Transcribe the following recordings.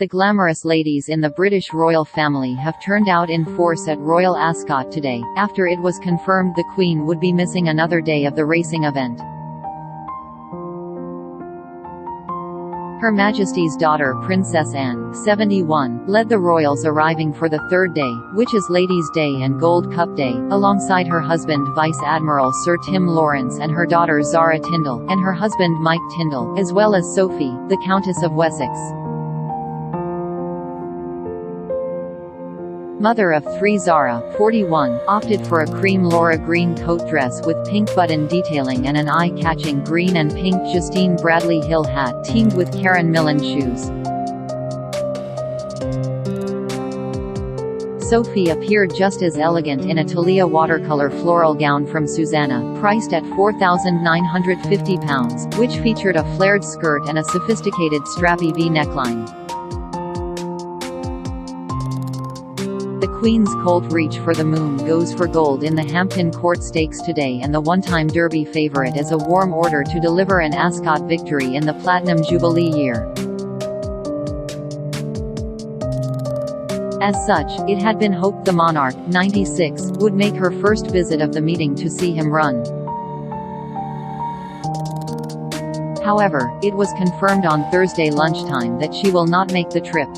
The glamorous ladies in the British royal family have turned out in force at Royal Ascot today, after it was confirmed the Queen would be missing another day of the racing event. Her Majesty's daughter Princess Anne, 71, led the royals arriving for the third day, which is Ladies' Day and Gold Cup Day, alongside her husband Vice Admiral Sir Tim Lawrence and her daughter Zara Tindall, and her husband Mike Tindall, as well as Sophie, the Countess of Wessex. Mother of three, Zara, 41, opted for a cream Laura green coat dress with pink button detailing and an eye-catching green and pink Justine Bradley Hill hat teamed with Karen Millen shoes. Sophie appeared just as elegant in a Thalia watercolor floral gown from Susanna, priced at £4,950, which featured a flared skirt and a sophisticated strappy V neckline. The Queen's colt Reach for the Moon goes for gold in the Hampton Court Stakes today, and the one-time Derby favourite is a warm order to deliver an Ascot victory in the Platinum Jubilee year. As such, it had been hoped the monarch, 96, would make her first visit of the meeting to see him run. However, it was confirmed on Thursday lunchtime that she will not make the trip.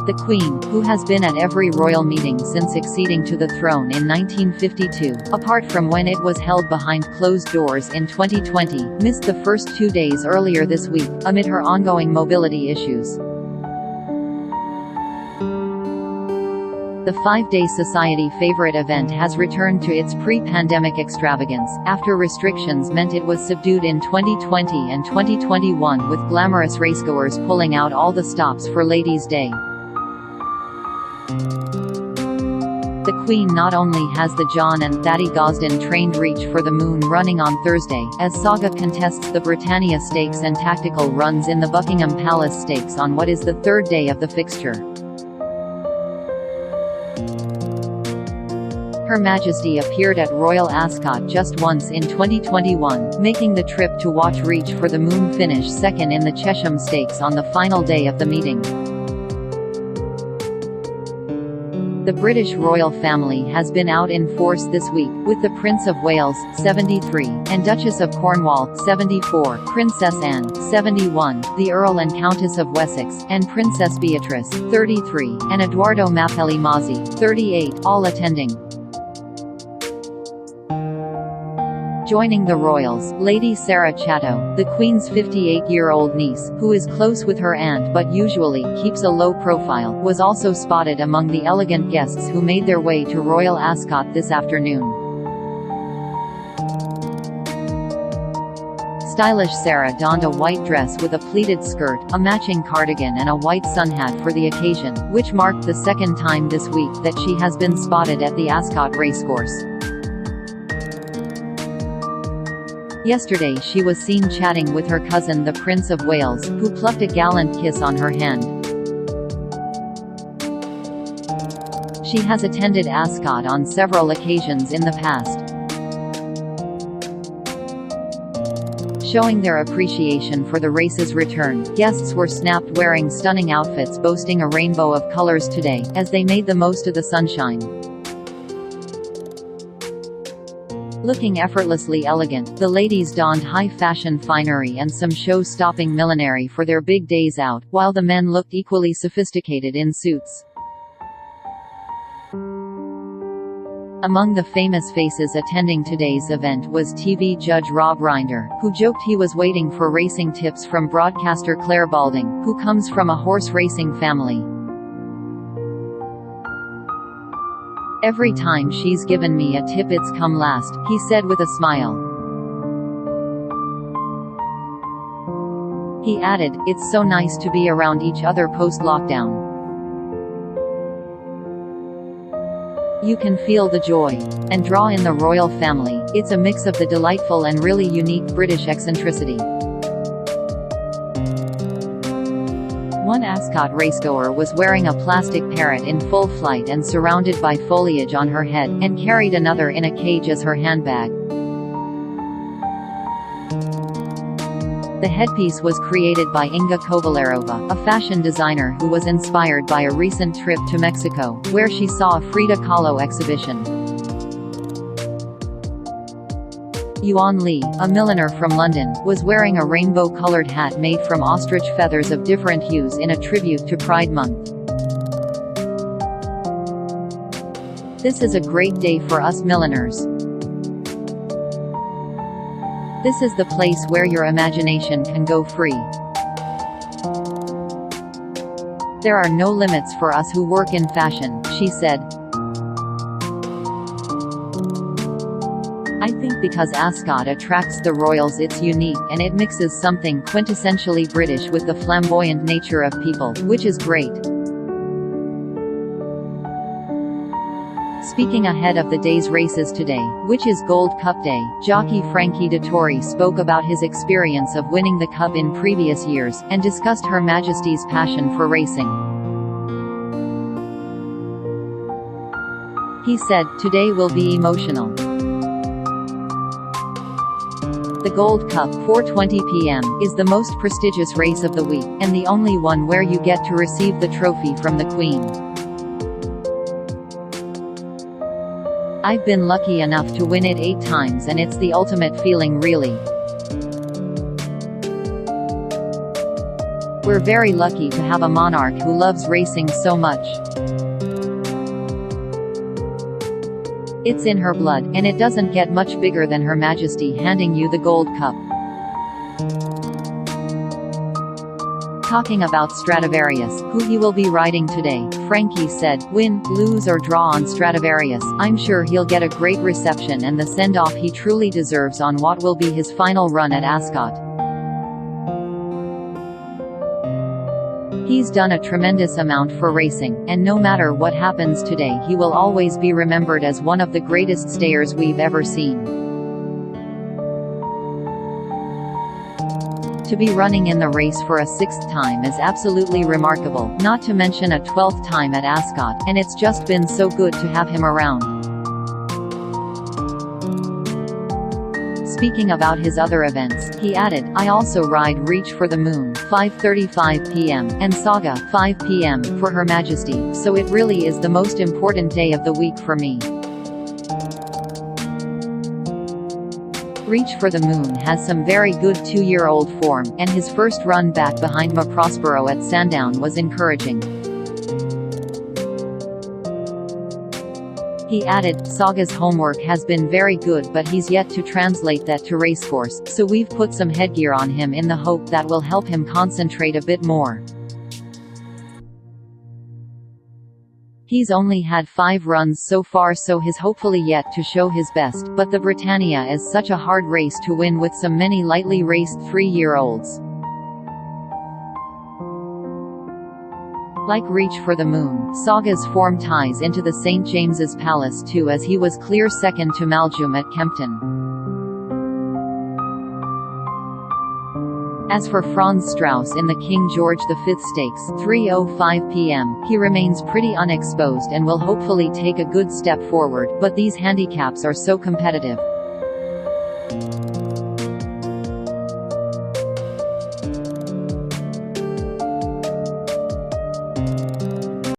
The Queen, who has been at every royal meeting since succeeding to the throne in 1952, apart from when it was held behind closed doors in 2020, missed the first 2 days earlier this week, amid her ongoing mobility issues. The 5-day Society favourite event has returned to its pre-pandemic extravagance, after restrictions meant it was subdued in 2020 and 2021, with glamorous racegoers pulling out all the stops for Ladies' Day. The Queen not only has the John and Thady Gosden-trained Reach for the Moon running on Thursday, as Saga contests the Britannia Stakes and tactical runs in the Buckingham Palace Stakes on what is the third day of the fixture. Her Majesty appeared at Royal Ascot just once in 2021, making the trip to watch Reach for the Moon finish second in the Chesham Stakes on the final day of the meeting. The British royal family has been out in force this week, with the Prince of Wales, 73, and Duchess of Cornwall, 74, Princess Anne, 71, the Earl and Countess of Wessex, and Princess Beatrice, 33, and Edoardo Mapelli Mazzi, 38, all attending. Joining the royals, Lady Sarah Chatto, the Queen's 58-year-old niece, who is close with her aunt but usually keeps a low profile, was also spotted among the elegant guests who made their way to Royal Ascot this afternoon. Stylish Sarah donned a white dress with a pleated skirt, a matching cardigan and a white sun hat for the occasion, which marked the second time this week that she has been spotted at the Ascot racecourse. Yesterday she was seen chatting with her cousin the Prince of Wales, who plucked a gallant kiss on her hand. She has attended Ascot on several occasions in the past. Showing their appreciation for the race's return, guests were snapped wearing stunning outfits boasting a rainbow of colors today, as they made the most of the sunshine. Looking effortlessly elegant, the ladies donned high-fashion finery and some show-stopping millinery for their big days out, while the men looked equally sophisticated in suits. Among the famous faces attending today's event was TV judge Rob Rinder, who joked he was waiting for racing tips from broadcaster Claire Balding, who comes from a horse racing family. "Every time she's given me a tip it's come last," he said with a smile. He added, "It's so nice to be around each other post-lockdown. You can feel the joy and draw in the royal family. It's a mix of the delightful and really unique British eccentricity." One Ascot racegoer was wearing a plastic parrot in full flight and surrounded by foliage on her head, and carried another in a cage as her handbag. The headpiece was created by Inga Kovalarova, a fashion designer who was inspired by a recent trip to Mexico, where she saw a Frida Kahlo exhibition. Yuan Li, a milliner from London, was wearing a rainbow-colored hat made from ostrich feathers of different hues in a tribute to Pride Month. This is a great day for us milliners. This is the place where your imagination can go free. There are no limits for us who work in fashion, she said. I think because Ascot attracts the royals it's unique and it mixes something quintessentially British with the flamboyant nature of people, which is great. Speaking ahead of the day's races today, which is Gold Cup Day, jockey Frankie Dettori spoke about his experience of winning the Cup in previous years, and discussed Her Majesty's passion for racing. He said, "Today will be emotional. The Gold Cup, 4:20 p.m., is the most prestigious race of the week, and the only one where you get to receive the trophy from the Queen. I've been lucky enough to win it 8 times and it's the ultimate feeling really. We're very lucky to have a monarch who loves racing so much. It's in her blood, and it doesn't get much bigger than Her Majesty handing you the Gold Cup." Talking about Stradivarius, who he will be riding today, Frankie said, "Win, lose or draw on Stradivarius, I'm sure he'll get a great reception and the send-off he truly deserves on what will be his final run at Ascot. He's done a tremendous amount for racing, and no matter what happens today he will always be remembered as one of the greatest stayers we've ever seen. To be running in the race for a 6th time is absolutely remarkable, not to mention a 12th time at Ascot, and it's just been so good to have him around." Speaking about his other events, he added, "I also ride Reach for the Moon, 5:35 p.m., and Saga, 5 p.m., for Her Majesty, so it really is the most important day of the week for me." Reach for the Moon has some very good 2-year-old form, and his first run back behind Ma Prospero at Sandown was encouraging. He added, "Saga's homework has been very good but he's yet to translate that to racecourse, so we've put some headgear on him in the hope that will help him concentrate a bit more. He's only had 5 runs so far so he's hopefully yet to show his best, but the Britannia is such a hard race to win with so many lightly raced 3-year-olds. Like Reach for the Moon, Saga's form ties into the St. James's Palace too, as he was clear second to Maljum at Kempton. As for Franz Strauss in the King George V Stakes, 3:05 p.m., he remains pretty unexposed and will hopefully take a good step forward, but these handicaps are so competitive.